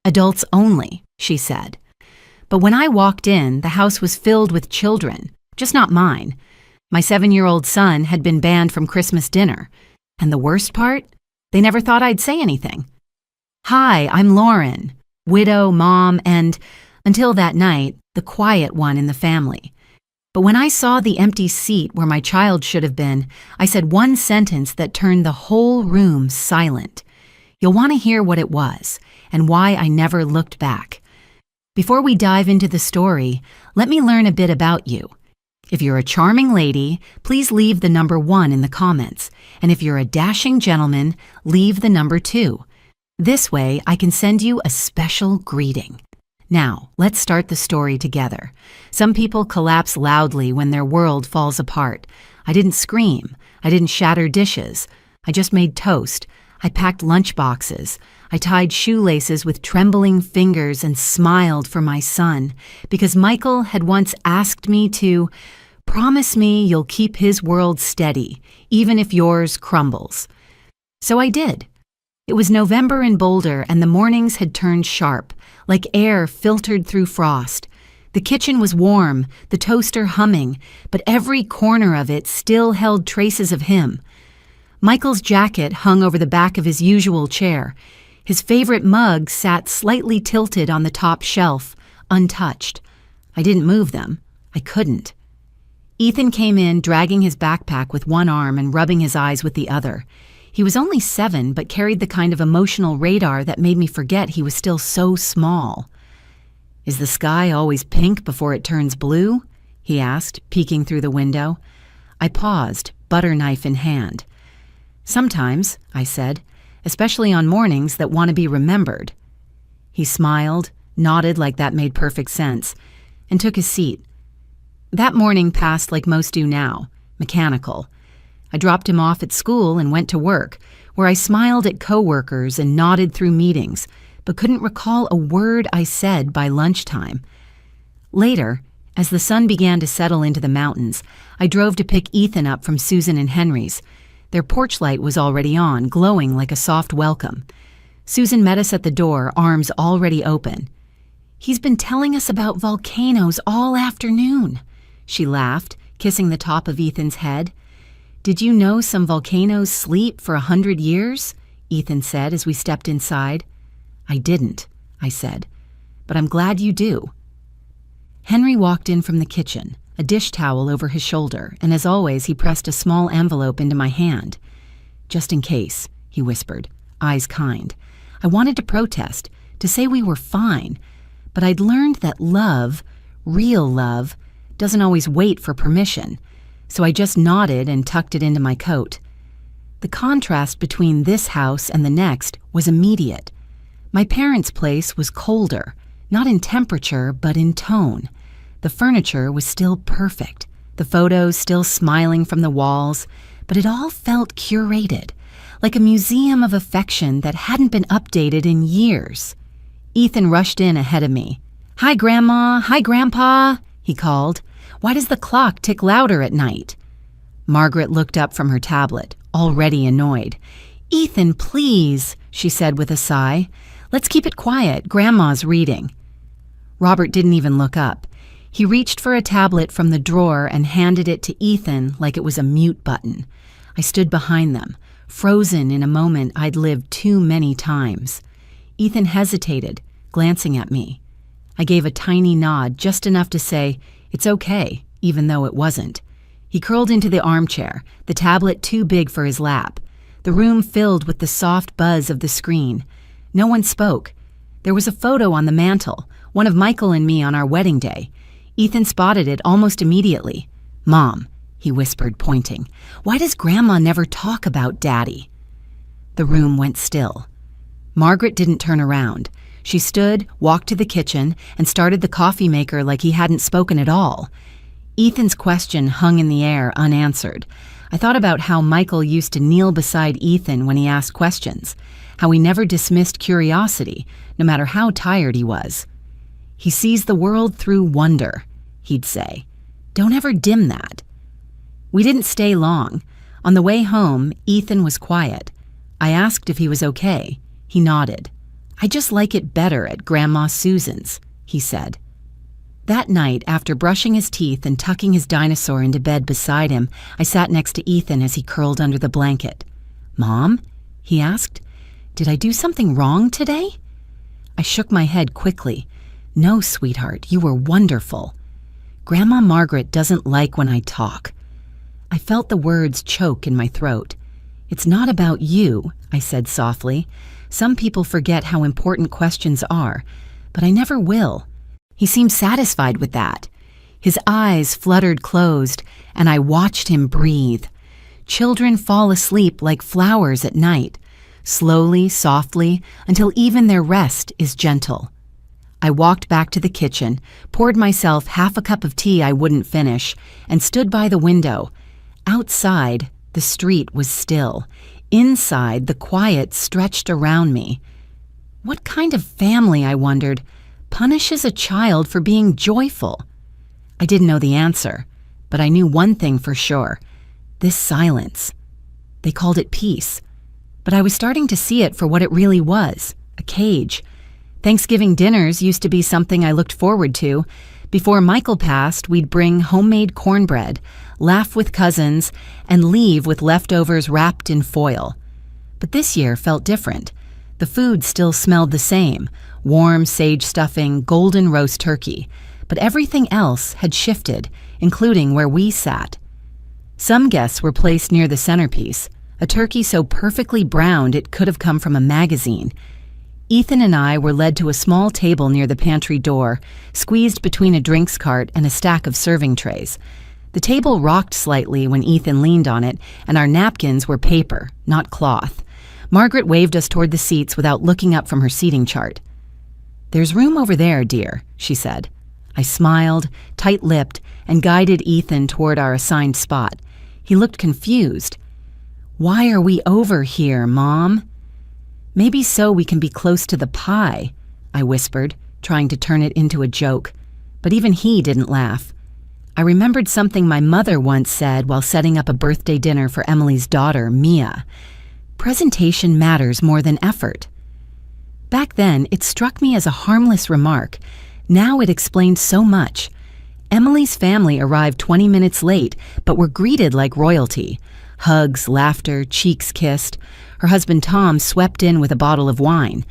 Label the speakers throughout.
Speaker 1: "Adults only," she said. But when I walked in, the house was filled with children, just not mine. My 7-year-old son had been banned from Christmas dinner. And the worst part? They never thought I'd say anything. "Hi, I'm Lauren, widow, mom, and, until that night, the quiet one in the family." But when I saw the empty seat where my child should have been, I said one sentence that turned the whole room silent. You'll want to hear what it was and why I never looked back. Before we dive into the story, let me learn a bit about you. If you're a charming lady, please leave the number 1 in the comments. And if you're a dashing gentleman, leave the number 2. This way, I can send you a special greeting. Now, let's start the story together. Some people collapse loudly when their world falls apart. I didn't scream. I didn't shatter dishes. I just made toast. I packed lunch boxes. I tied shoelaces with trembling fingers and smiled for my son, because Michael had once asked me to promise me you'll keep his world steady, even if yours crumbles. So I did. It was November in Boulder, and the mornings had turned sharp, like air filtered through frost. The kitchen was warm, the toaster humming, but every corner of it still held traces of him. Michael's jacket hung over the back of his usual chair. His favorite mug sat slightly tilted on the top shelf, untouched. I didn't move them. I couldn't. Ethan came in dragging his backpack with one arm and rubbing his eyes with the other. He was only 7, but carried the kind of emotional radar that made me forget he was still so small. "Is the sky always pink before it turns blue?" he asked, peeking through the window. I paused, butter knife in hand. "Sometimes," I said, "especially on mornings that want to be remembered." He smiled, nodded like that made perfect sense, and took his seat. That morning passed like most do now, mechanical. I dropped him off at school and went to work, where I smiled at coworkers and nodded through meetings, but couldn't recall a word I said by lunchtime. Later, as the sun began to settle into the mountains, I drove to pick Ethan up from Susan and Henry's. Their porch light was already on, glowing like a soft welcome. Susan met us at the door, arms already open. "He's been telling us about volcanoes all afternoon," she laughed, kissing the top of Ethan's head. "Did you know some volcanoes sleep for 100 years? Ethan said as we stepped inside. "I didn't," I said, "but I'm glad you do." Henry walked in from the kitchen, a dish towel over his shoulder, and as always, he pressed a small envelope into my hand. "Just in case," he whispered, eyes kind. I wanted to protest, to say we were fine, but I'd learned that love, real love, doesn't always wait for permission, so I just nodded and tucked it into my coat. The contrast between this house and the next was immediate. My parents' place was colder, not in temperature, but in tone. The furniture was still perfect, the photos still smiling from the walls, but it all felt curated, like a museum of affection that hadn't been updated in years. Ethan rushed in ahead of me. "Hi, Grandma. Hi, Grandpa," he called. "Why does the clock tick louder at night?" Margaret looked up from her tablet, already annoyed. "Ethan, please," she said with a sigh. "Let's keep it quiet. Grandma's reading." Robert didn't even look up. He reached for a tablet from the drawer and handed it to Ethan like it was a mute button. I stood behind them, frozen in a moment I'd lived too many times. Ethan hesitated, glancing at me. I gave a tiny nod, just enough to say, "It's okay," even though it wasn't. He curled into the armchair, the tablet too big for his lap. The room filled with the soft buzz of the screen. No one spoke. There was a photo on the mantel, one of Michael and me on our wedding day. Ethan spotted it almost immediately. "Mom," he whispered, pointing, "why does Grandma never talk about Daddy?" The room went still. Margaret didn't turn around. She stood, walked to the kitchen, and started the coffee maker like he hadn't spoken at all. Ethan's question hung in the air, unanswered. I thought about how Michael used to kneel beside Ethan when he asked questions, how he never dismissed curiosity, no matter how tired he was. "He sees the world through wonder," he'd say. "Don't ever dim that." We didn't stay long. On the way home, Ethan was quiet. I asked if he was okay. He nodded. "I just like it better at Grandma Susan's," he said. That night, after brushing his teeth and tucking his dinosaur into bed beside him, I sat next to Ethan as he curled under the blanket. "Mom?" he asked. "Did I do something wrong today?" I shook my head quickly. "No, sweetheart, you were wonderful." "Grandma Margaret doesn't like when I talk." I felt the words choke in my throat. "It's not about you," I said softly. "Some people forget how important questions are, but I never will." He seemed satisfied with that. His eyes fluttered closed, and I watched him breathe. Children fall asleep like flowers at night, slowly, softly, until even their rest is gentle. I walked back to the kitchen, poured myself half a cup of tea I wouldn't finish, and stood by the window. Outside, the street was still. Inside, the quiet stretched around me. What kind of family, I wondered, punishes a child for being joyful? I didn't know the answer, but I knew one thing for sure: this silence. They called it peace, but I was starting to see it for what it really was: a cage. Thanksgiving dinners used to be something I looked forward to. Before Michael passed, we'd bring homemade cornbread, laugh with cousins, and leave with leftovers wrapped in foil. But this year felt different. The food still smelled the same: warm sage stuffing, golden roast turkey. But everything else had shifted, including where we sat. Some guests were placed near the centerpiece, a turkey so perfectly browned it could have come from a magazine. Ethan and I were led to a small table near the pantry door, squeezed between a drinks cart and a stack of serving trays. The table rocked slightly when Ethan leaned on it, and our napkins were paper, not cloth. Margaret waved us toward the seats without looking up from her seating chart. "There's room over there, dear," she said. I smiled, tight-lipped, and guided Ethan toward our assigned spot. He looked confused. "Why are we over here, Mom?" "Maybe so we can be close to the pie," I whispered, trying to turn it into a joke. But even he didn't laugh. I remembered something my mother once said while setting up a birthday dinner for Emily's daughter, Mia. Presentation matters more than effort. Back then, it struck me as a harmless remark. Now it explained so much. Emily's family arrived 20 minutes late, but were greeted like royalty. Hugs, laughter, cheeks kissed. Her husband Tom swept in with a bottle of wine.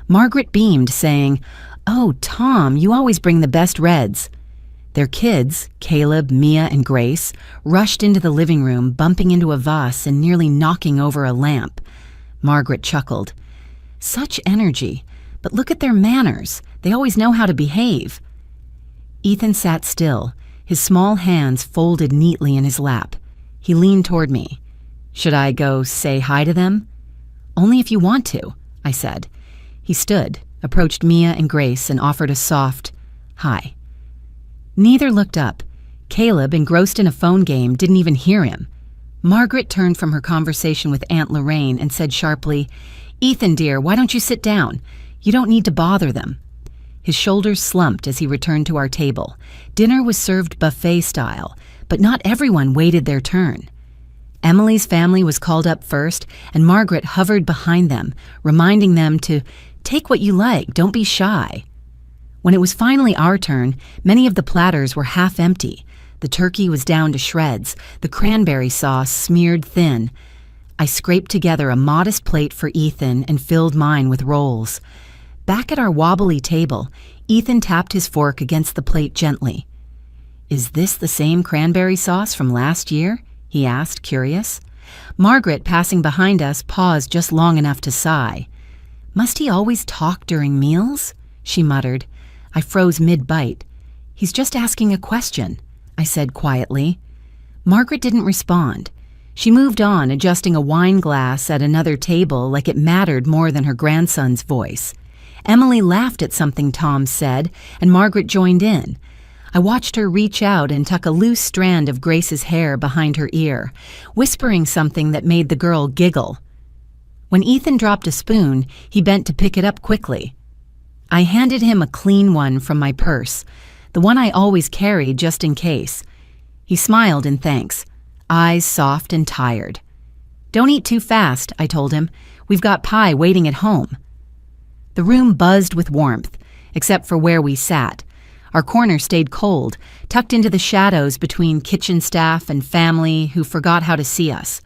Speaker 1: Margaret beamed, saying, "Oh, Tom, you always bring the best reds." Their kids, Caleb, Mia, and Grace, rushed into the living room, bumping into a vase and nearly knocking over a lamp. Margaret chuckled. "Such energy, but look at their manners. They always know how to behave." Ethan sat still, his small hands folded neatly in his lap. He leaned toward me. "Should I go say hi to them?" "Only if you want to," I said. He stood, approached Mia and Grace, and offered a soft hi. Neither looked up. Caleb, engrossed in a phone game, didn't even hear him. Margaret turned from her conversation with Aunt Lorraine and said sharply, "Ethan, dear, why don't you sit down? You don't need to bother them." His shoulders slumped as he returned to our table. Dinner was served buffet style, but not everyone waited their turn. Emily's family was called up first, and Margaret hovered behind them, reminding them to take what you like, don't be shy. When it was finally our turn, many of the platters were half empty. The turkey was down to shreds, the cranberry sauce smeared thin. I scraped together a modest plate for Ethan and filled mine with rolls. Back at our wobbly table, Ethan tapped his fork against the plate gently. "Is this the same cranberry sauce from last year?" he asked, curious. Margaret, passing behind us, paused just long enough to sigh. "Must he always talk during meals?" she muttered. I froze mid-bite. "He's just asking a question," I said quietly. Margaret didn't respond. She moved on, adjusting a wine glass at another table like it mattered more than her grandson's voice. Emily laughed at something Tom said, and Margaret joined in. I watched her reach out and tuck a loose strand of Grace's hair behind her ear, whispering something that made the girl giggle. When Ethan dropped a spoon, he bent to pick it up quickly. I handed him a clean one from my purse, the one I always carried just in case. He smiled in thanks, eyes soft and tired. "Don't eat too fast," I told him. "We've got pie waiting at home." The room buzzed with warmth, except for where we sat. Our corner stayed cold, tucked into the shadows between kitchen staff and family who forgot how to see us.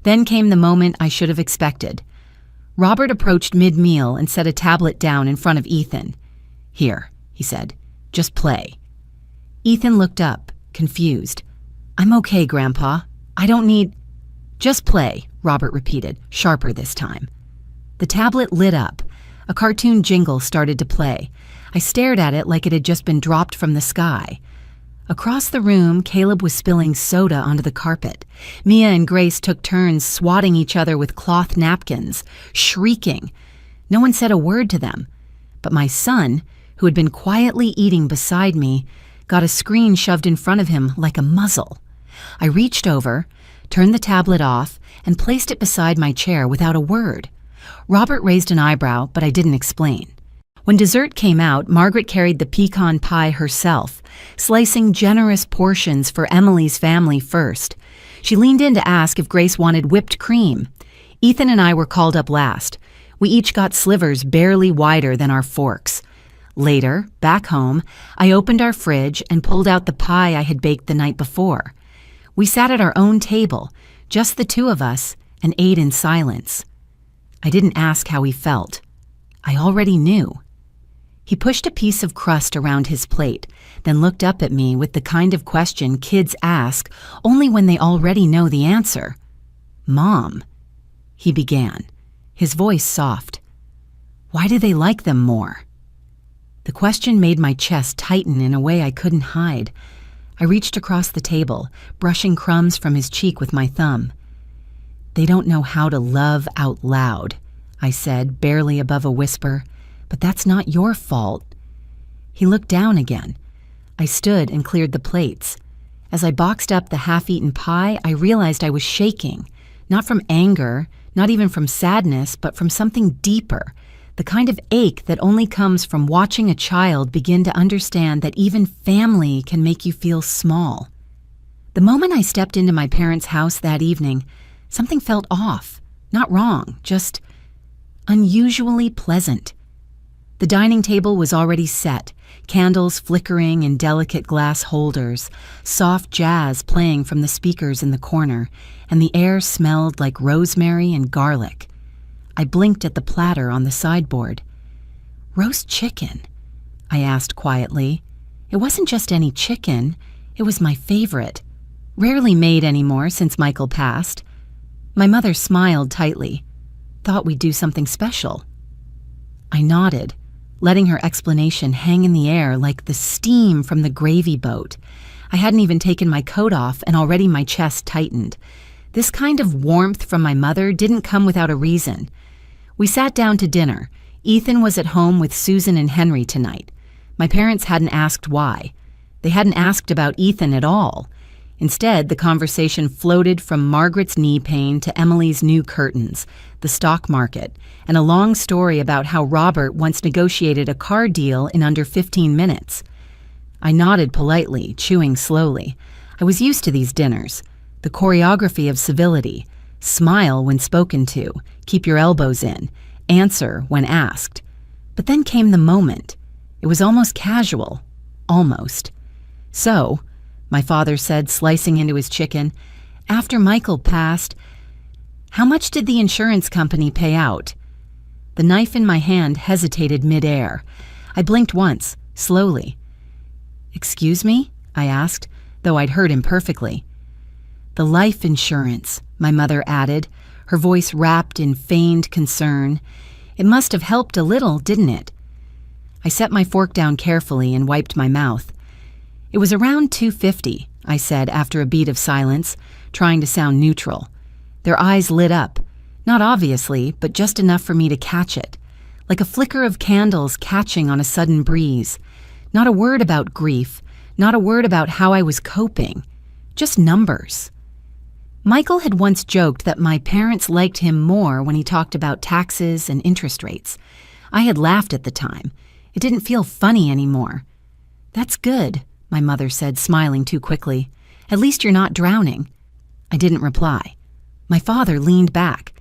Speaker 1: Then came the moment I should have expected. Robert approached mid-meal and set a tablet down in front of Ethan. "Here," he said, "just play." Ethan looked up, confused. "I'm okay, Grandpa. I don't need—" "Just play," Robert repeated, sharper this time. The tablet lit up. A cartoon jingle started to play. I stared at it like it had just been dropped from the sky. Across the room, Caleb was spilling soda onto the carpet. Mia and Grace took turns swatting each other with cloth napkins, shrieking. No one said a word to them. But my son, who had been quietly eating beside me, got a screen shoved in front of him like a muzzle. I reached over, turned the tablet off, and placed it beside my chair without a word. Robert raised an eyebrow, but I didn't explain. When dessert came out, Margaret carried the pecan pie herself, slicing generous portions for Emily's family first. She leaned in to ask if Grace wanted whipped cream. Ethan and I were called up last. We each got slivers barely wider than our forks. Later, back home, I opened our fridge and pulled out the pie I had baked the night before. We sat at our own table, just the two of us, and ate in silence. I didn't ask how he felt. I already knew. He pushed a piece of crust around his plate, then looked up at me with the kind of question kids ask only when they already know the answer. "Mom," he began, his voice soft. "Why do they like them more?" The question made my chest tighten in a way I couldn't hide. I reached across the table, brushing crumbs from his cheek with my thumb. "They don't know how to love out loud," I said, barely above a whisper. "But that's not your fault." He looked down again. I stood and cleared the plates. As I boxed up the half-eaten pie, I realized I was shaking, not from anger, not even from sadness, but from something deeper, the kind of ache that only comes from watching a child begin to understand that even family can make you feel small. The moment I stepped into my parents' house that evening, something felt off, not wrong, just unusually pleasant. The dining table was already set, candles flickering in delicate glass holders, soft jazz playing from the speakers in the corner, and the air smelled like rosemary and garlic. I blinked at the platter on the sideboard. "Roast chicken?" I asked quietly. It wasn't just any chicken, it was my favorite. Rarely made anymore since Michael passed. My mother smiled tightly. "Thought we'd do something special." I nodded, letting her explanation hang in the air like the steam from the gravy boat. I hadn't even taken my coat off and already my chest tightened. This kind of warmth from my mother didn't come without a reason. We sat down to dinner. Ethan was at home with Susan and Henry tonight. My parents hadn't asked why. They hadn't asked about Ethan at all. Instead, the conversation floated from Margaret's knee pain to Emily's new curtains, the stock market, and a long story about how Robert once negotiated a car deal in under 15 minutes. I nodded politely, chewing slowly. I was used to these dinners, the choreography of civility. Smile when spoken to, keep your elbows in, answer when asked. But then came the moment. It was almost casual. Almost. "So," my father said, slicing into his chicken, "after Michael passed, how much did the insurance company pay out?" The knife in my hand hesitated midair. I blinked once, slowly. "Excuse me?" I asked, though I'd heard him perfectly. "The life insurance," my mother added, her voice wrapped in feigned concern. "It must have helped a little, didn't it?" I set my fork down carefully and wiped my mouth. "It was around $250, I said after a beat of silence, trying to sound neutral. Their eyes lit up, not obviously, but just enough for me to catch it, like a flicker of candles catching on a sudden breeze. Not a word about grief, not a word about how I was coping, just numbers. Michael had once joked that my parents liked him more when he talked about taxes and interest rates. I had laughed at the time. It didn't feel funny anymore. "That's good," my mother said, smiling too quickly. "At least you're not drowning." I didn't reply. My father leaned back.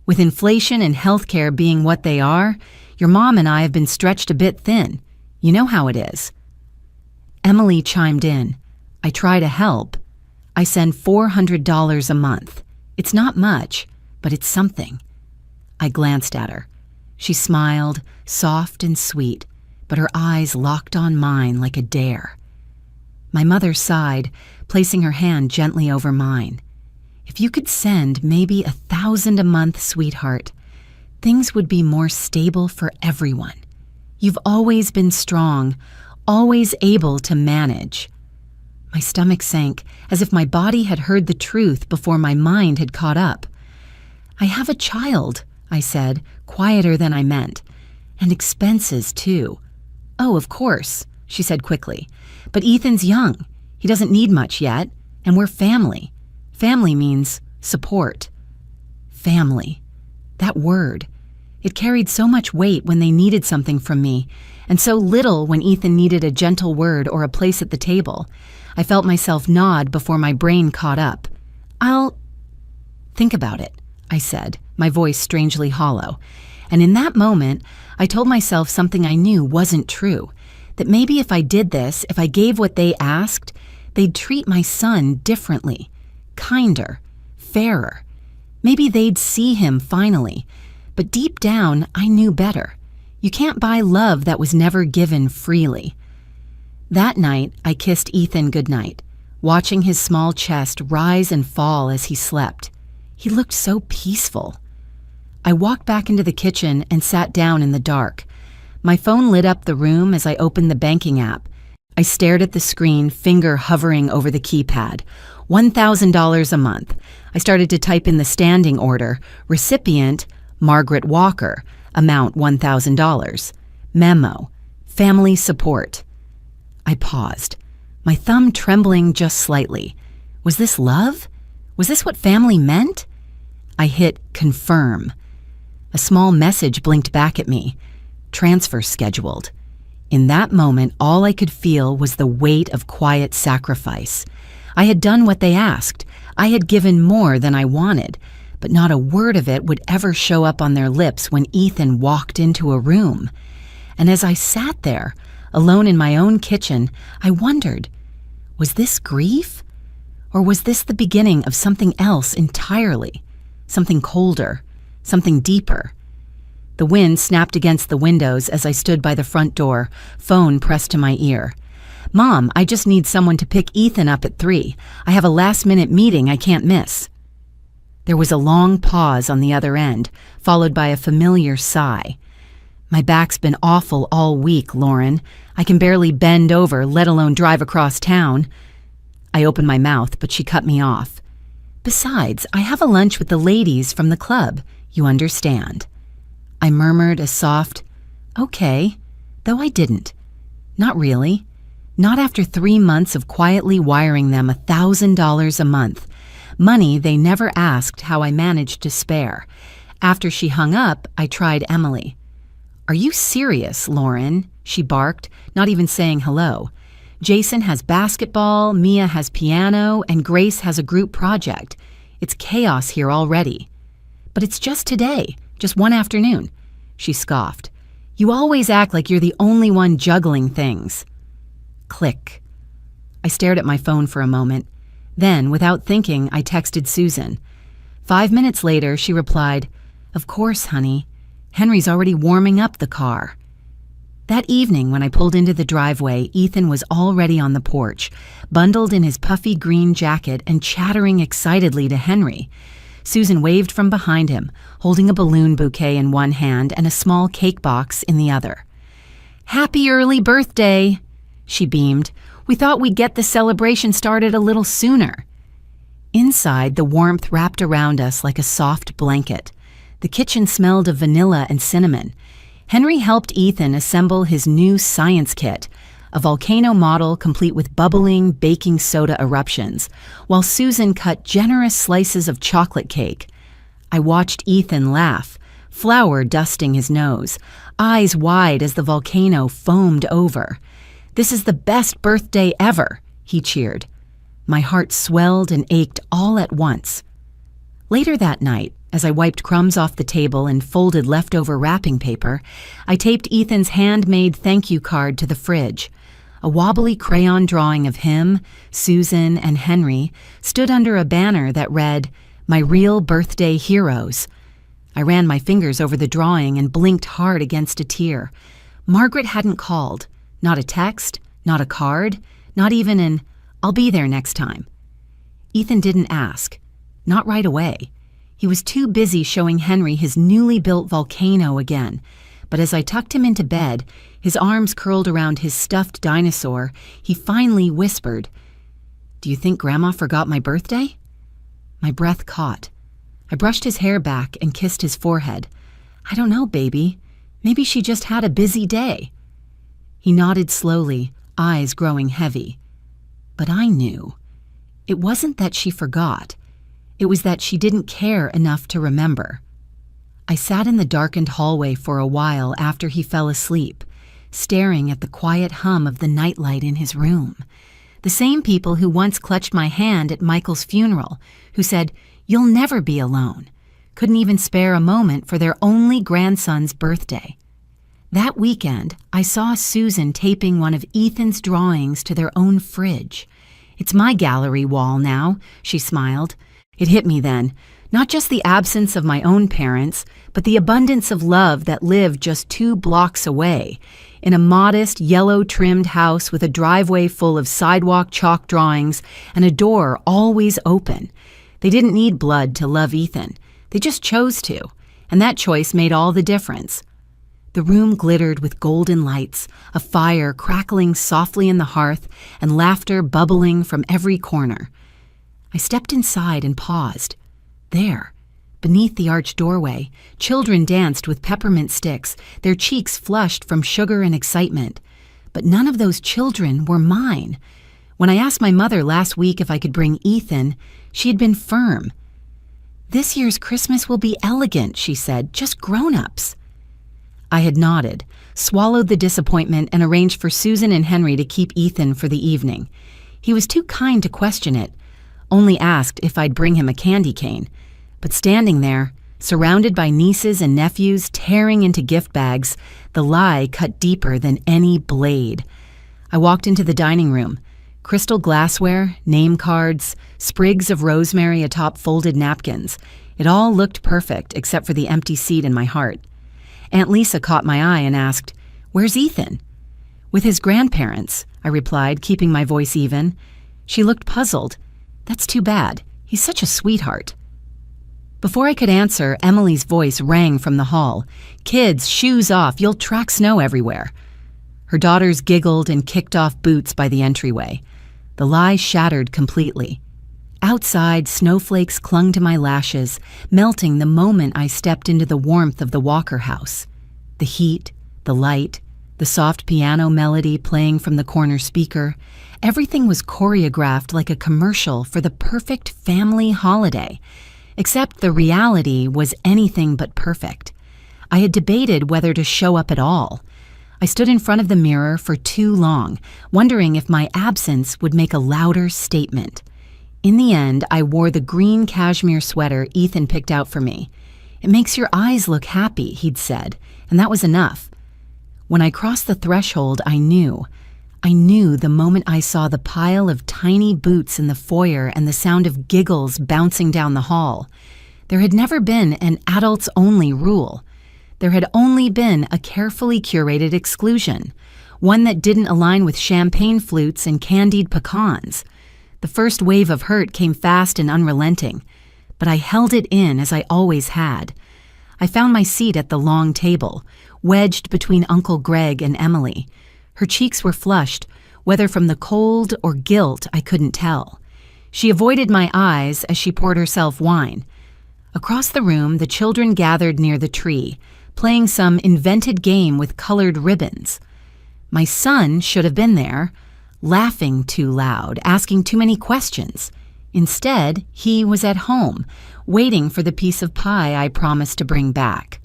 Speaker 1: With inflation and healthcare being what they are, your mom and I have been stretched a bit thin. You know how it is." Emily chimed in. "I try to help. I send $400 a month. It's not much, but it's something." I glanced at her. She smiled, soft and sweet, but her eyes locked on mine like a dare. My mother sighed, placing her hand gently over mine. "If you could send maybe $1,000 a month, sweetheart, things would be more stable for everyone. You've always been strong, always able to manage." My stomach sank, as if my body had heard the truth before my mind had caught up. "I have a child," I said, quieter than I meant. "And expenses, too." "Oh, of course," she said quickly. "But Ethan's young. He doesn't need much yet, and we're family. Family means support." Family. That word. It carried so much weight when they needed something from me, and so little when Ethan needed a gentle word or a place at the table. I felt myself nod before my brain caught up. "I'll think about it," I said, my voice strangely hollow. And in that moment, I told myself something I knew wasn't true, that maybe if I did this, if I gave what they asked, they'd treat my son differently, kinder, fairer. Maybe they'd see him finally. But deep down, I knew better. You can't buy love that was never given freely. That night, I kissed Ethan goodnight, watching his small chest rise and fall as he slept. He looked so peaceful. I walked back into the kitchen and sat down in the dark. My phone lit up the room as I opened the banking app. I stared at the screen, finger hovering over the keypad. $1,000 a month. I started to type in the standing order. Recipient, Margaret Walker. Amount, $1,000. Memo, family support. I paused, my thumb trembling just slightly. Was this love? Was this what family meant? I hit confirm. A small message blinked back at me. Transfer scheduled. In that moment, all I could feel was the weight of quiet sacrifice. I had done what they asked. I had given more than I wanted, but not a word of it would ever show up on their lips when Ethan walked into a room. And as I sat there, alone in my own kitchen, I wondered, was this grief? Or was this the beginning of something else entirely? Something colder, something deeper. The wind snapped against the windows as I stood by the front door, phone pressed to my ear. "Mom, I just need someone to pick Ethan up at 3. I have a last-minute meeting I can't miss." There was a long pause on the other end, followed by a familiar sigh. "My back's been awful all week, Lauren. I can barely bend over, let alone drive across town." I opened my mouth, but she cut me off. "Besides, I have a lunch with the ladies from the club. You understand." I murmured a soft, "Okay," though I didn't. Not really. Not after 3 months of quietly wiring them $1,000 a month. Money they never asked how I managed to spare. After she hung up, I tried Emily. "Are you serious, Lauren?" she barked, not even saying hello. "Jason has basketball, Mia has piano, and Grace has a group project. It's chaos here already." "But it's just today, just one afternoon," she scoffed. "You always act like you're the only one juggling things." Click. I stared at my phone for a moment. Then, without thinking, I texted Susan. 5 minutes later, she replied, "Of course, honey. Henry's already warming up the car." That evening, when I pulled into the driveway, Ethan was already on the porch, bundled in his puffy green jacket and chattering excitedly to Henry. Susan waved from behind him, holding a balloon bouquet in one hand and a small cake box in the other. "Happy early birthday," she beamed. "We thought we'd get the celebration started a little sooner." Inside, the warmth wrapped around us like a soft blanket. The kitchen smelled of vanilla and cinnamon. Henry helped Ethan assemble his new science kit, a volcano model complete with bubbling baking soda eruptions, while Susan cut generous slices of chocolate cake. I watched Ethan laugh, flour dusting his nose, eyes wide as the volcano foamed over. "This is the best birthday ever," he cheered. My heart swelled and ached all at once. Later that night, As I wiped crumbs off the table and folded leftover wrapping paper, I taped Ethan's handmade thank you card to the fridge. A wobbly crayon drawing of him, Susan, and Henry stood under a banner that read, "My Real Birthday Heroes." I ran my fingers over the drawing and blinked hard against a tear. Margaret hadn't called. Not a text, not a card, not even an, "I'll be there next time." Ethan didn't ask. Not right away. He was too busy showing Henry his newly built volcano again. But as I tucked him into bed, his arms curled around his stuffed dinosaur, he finally whispered, "Do you think Grandma forgot my birthday?" My breath caught. I brushed his hair back and kissed his forehead. "I don't know, baby. Maybe she just had a busy day." He nodded slowly, eyes growing heavy. But I knew. It wasn't that she forgot. It was that she didn't care enough to remember. I sat in the darkened hallway for a while after he fell asleep, staring at the quiet hum of the nightlight in his room. The same people who once clutched my hand at Michael's funeral, who said, "You'll never be alone," couldn't even spare a moment for their only grandson's birthday. That weekend, I saw Susan taping one of Ethan's drawings to their own fridge. "It's my gallery wall now," she smiled. It hit me then, not just the absence of my own parents, but the abundance of love that lived just 2 blocks away, in a modest, yellow-trimmed house with a driveway full of sidewalk chalk drawings and a door always open. They didn't need blood to love Ethan. They just chose to, and that choice made all the difference. The room glittered with golden lights, a fire crackling softly in the hearth, and laughter bubbling from every corner. I stepped inside and paused. There, beneath the arched doorway, children danced with peppermint sticks, their cheeks flushed from sugar and excitement. But none of those children were mine. When I asked my mother last week if I could bring Ethan, she had been firm. "This year's Christmas will be elegant," she said, "just grown-ups." I had nodded, swallowed the disappointment, and arranged for Susan and Henry to keep Ethan for the evening. He was too kind to question it, only asked if I'd bring him a candy cane. But standing there, surrounded by nieces and nephews tearing into gift bags, the lie cut deeper than any blade. I walked into the dining room. Crystal glassware, name cards, sprigs of rosemary atop folded napkins. It all looked perfect except for the empty seat in my heart. Aunt Lisa caught my eye and asked, "Where's Ethan?" "With his grandparents," I replied, keeping my voice even. She looked puzzled. "That's too bad. He's such a sweetheart." Before I could answer, Emily's voice rang from the hall. "Kids, shoes off. You'll track snow everywhere." Her daughters giggled and kicked off boots by the entryway. The lie shattered completely. Outside, snowflakes clung to my lashes, melting the moment I stepped into the warmth of the Walker house. The heat, the light, the soft piano melody playing from the corner speaker, everything was choreographed like a commercial for the perfect family holiday. Except the reality was anything but perfect. I had debated whether to show up at all. I stood in front of the mirror for too long, wondering if my absence would make a louder statement. In the end, I wore the green cashmere sweater Ethan picked out for me. "It makes your eyes look happy," he'd said, and that was enough. When I crossed the threshold, I knew the moment I saw the pile of tiny boots in the foyer and the sound of giggles bouncing down the hall. There had never been an adults-only rule. There had only been a carefully curated exclusion, one that didn't align with champagne flutes and candied pecans. The first wave of hurt came fast and unrelenting, but I held it in as I always had. I found my seat at the long table, wedged between Uncle Greg and Emily. Her cheeks were flushed, whether from the cold or guilt I couldn't tell. She avoided my eyes as she poured herself wine. Across the room, the children gathered near the tree, playing some invented game with colored ribbons. My son should have been there, laughing too loud, asking too many questions. Instead, he was at home, waiting for the piece of pie I promised to bring back.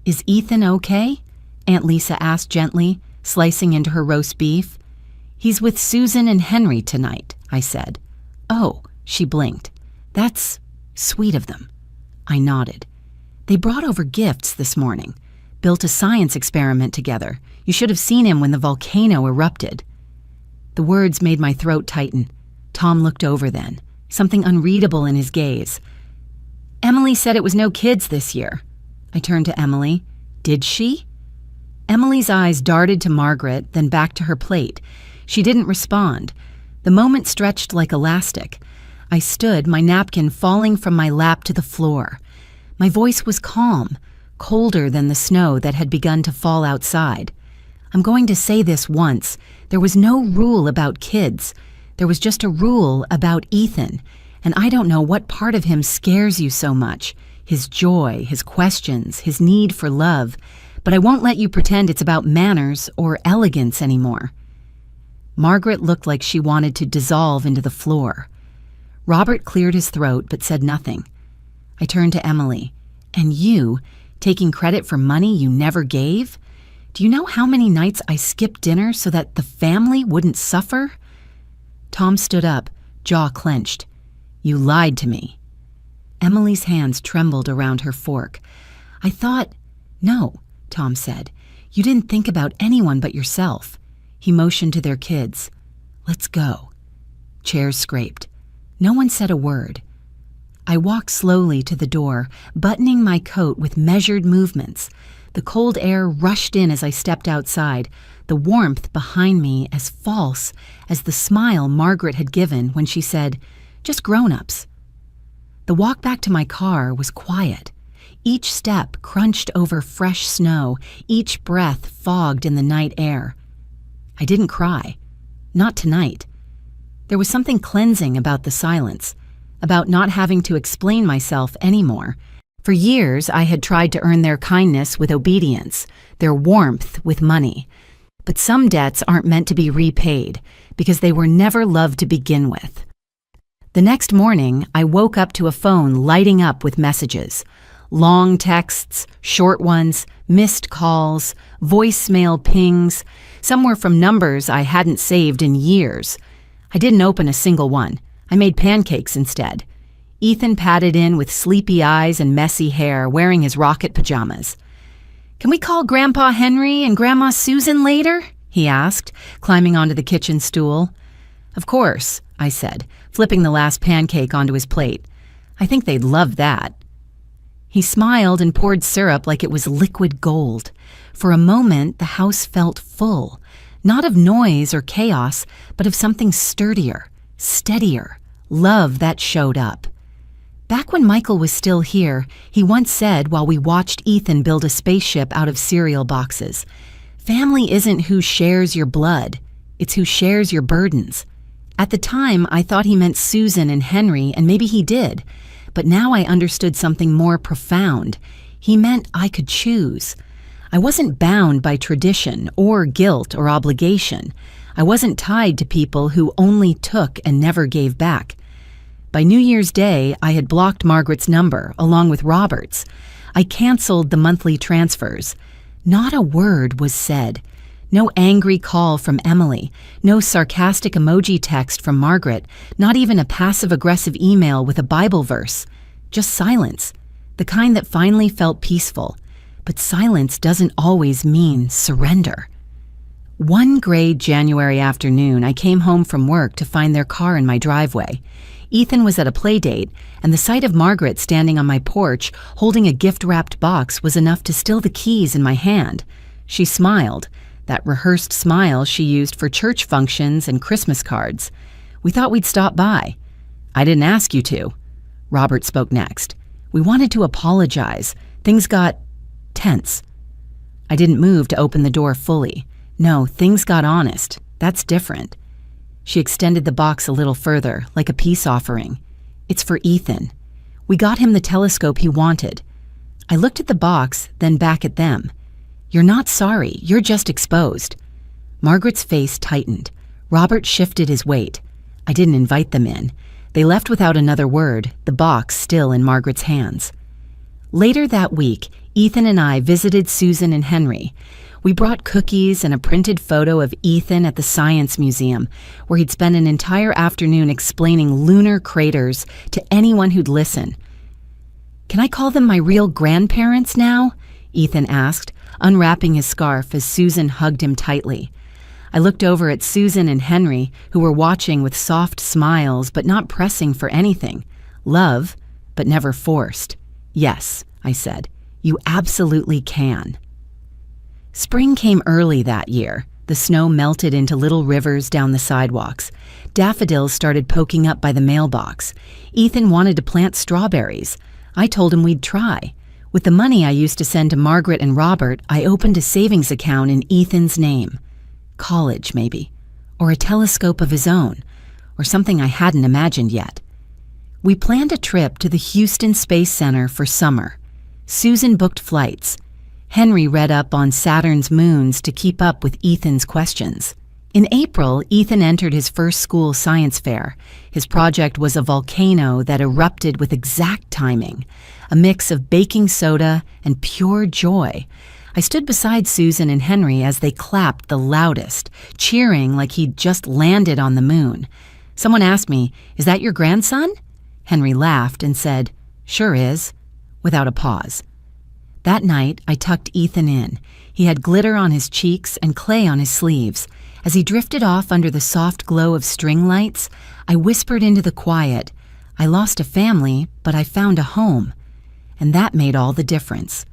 Speaker 1: "Is Ethan okay?" Aunt Lisa asked gently, slicing into her roast beef. "He's with Susan and Henry tonight," I said. "Oh," she blinked. "That's sweet of them." I nodded. They brought over gifts this morning. Built a science experiment together. You should have seen him when the volcano erupted. The words made my throat tighten. Tom looked over then, something unreadable in his gaze. Emily said it was no kids this year. I turned to Emily. Did she? Emily's eyes darted to Margaret, then back to her plate. She didn't respond. The moment stretched like elastic. I stood, my napkin falling from my lap to the floor. My voice was calm, colder than the snow that had begun to fall outside. I'm going to say this once. There was no rule about kids. There was just a rule about Ethan, and I don't know what part of him scares you so much. His joy, his questions, his need for love. But I won't let you pretend it's about manners or elegance anymore. Margaret looked like she wanted to dissolve into the floor. Robert cleared his throat but said nothing. I turned to Emily. And you, taking credit for money you never gave? Do you know how many nights I skipped dinner so that the family wouldn't suffer? Tom stood up, jaw clenched. You lied to me. Emily's hands trembled around her fork. I thought, no, Tom said. You didn't think about anyone but yourself. He motioned to their kids. Let's go. Chairs scraped. No one said a word. I walked slowly to the door, buttoning my coat with measured movements. The cold air rushed in as I stepped outside, the warmth behind me as false as the smile Margaret had given when she said, just grown-ups. The walk back to my car was quiet. Each step crunched over fresh snow, each breath fogged in the night air. I didn't cry. Not tonight. There was something cleansing about the silence, about not having to explain myself anymore. For years, I had tried to earn their kindness with obedience, their warmth with money. But some debts aren't meant to be repaid because they were never loved to begin with. The next morning, I woke up to a phone lighting up with messages. Long texts, short ones, missed calls, voicemail pings. Some were from numbers I hadn't saved in years. I didn't open a single one. I made pancakes instead. Ethan padded in with sleepy eyes and messy hair, wearing his rocket pajamas. Can we call Grandpa Henry and Grandma Susan later? He asked, climbing onto the kitchen stool. Of course, I said, flipping the last pancake onto his plate. I think they'd love that. He smiled and poured syrup like it was liquid gold. For a moment, the house felt full, not of noise or chaos, but of something sturdier, steadier, love that showed up. Back when Michael was still here, he once said while we watched Ethan build a spaceship out of cereal boxes, family isn't who shares your blood, it's who shares your burdens. At the time, I thought he meant Susan and Henry, and maybe he did, but now I understood something more profound. He meant I could choose. I wasn't bound by tradition or guilt or obligation. I wasn't tied to people who only took and never gave back. By New Year's Day, I had blocked Margaret's number, along with Robert's. I canceled the monthly transfers. Not a word was said. No angry call from Emily, no sarcastic emoji text from Margaret, not even a passive-aggressive email with a Bible verse. Just silence, the kind that finally felt peaceful. But silence doesn't always mean surrender. One gray January afternoon, I came home from work to find their car in my driveway. Ethan was at a play date, and the sight of Margaret standing on my porch, holding a gift-wrapped box, was enough to still the keys in my hand. She smiled, that rehearsed smile she used for church functions and Christmas cards. We thought we'd stop by. I didn't ask you to. Robert spoke next. We wanted to apologize. Things got tense. I didn't move to open the door fully. No, things got honest. That's different. She extended the box a little further, like a peace offering. It's for Ethan. We got him the telescope he wanted. I looked at the box, then back at them. You're not sorry, you're just exposed. Margaret's face tightened. Robert shifted his weight. I didn't invite them in. They left without another word, the box still in Margaret's hands. Later that week, Ethan and I visited Susan and Henry. We brought cookies and a printed photo of Ethan at the Science Museum, where he'd spend an entire afternoon explaining lunar craters to anyone who'd listen. Can I call them my real grandparents now? Ethan asked, unwrapping his scarf as Susan hugged him tightly. I looked over at Susan and Henry, who were watching with soft smiles but not pressing for anything. Love, but never forced. Yes, I said, you absolutely can. Spring came early that year. The snow melted into little rivers down the sidewalks. Daffodils started poking up by the mailbox. Ethan wanted to plant strawberries. I told him we'd try. With the money I used to send to Margaret and Robert, I opened a savings account in Ethan's name. College, maybe. Or a telescope of his own. Or something I hadn't imagined yet. We planned a trip to the Houston Space Center for summer. Susan booked flights. Henry read up on Saturn's moons to keep up with Ethan's questions. In April, Ethan entered his first school science fair. His project was a volcano that erupted with exact timing, a mix of baking soda and pure joy. I stood beside Susan and Henry as they clapped the loudest, cheering like he'd just landed on the moon. Someone asked me, "Is that your grandson?" Henry laughed and said, "Sure is," without a pause. That night, I tucked Ethan in. He had glitter on his cheeks and clay on his sleeves. As he drifted off under the soft glow of string lights, I whispered into the quiet, "I lost a family, but I found a home." And that made all the difference.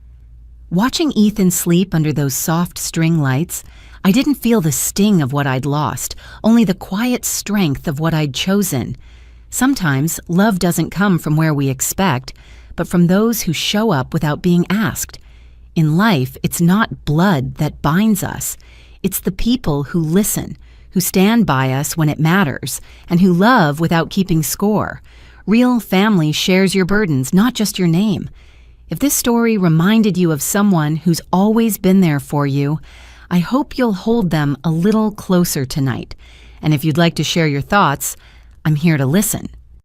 Speaker 1: Watching Ethan sleep under those soft string lights, I didn't feel the sting of what I'd lost, only the quiet strength of what I'd chosen. Sometimes love doesn't come from where we expect, but from those who show up without being asked. In life, it's not blood that binds us. It's the people who listen, who stand by us when it matters, and who love without keeping score. Real family shares your burdens, not just your name. If this story reminded you of someone who's always been there for you, I hope you'll hold them a little closer tonight. And if you'd like to share your thoughts, I'm here to listen.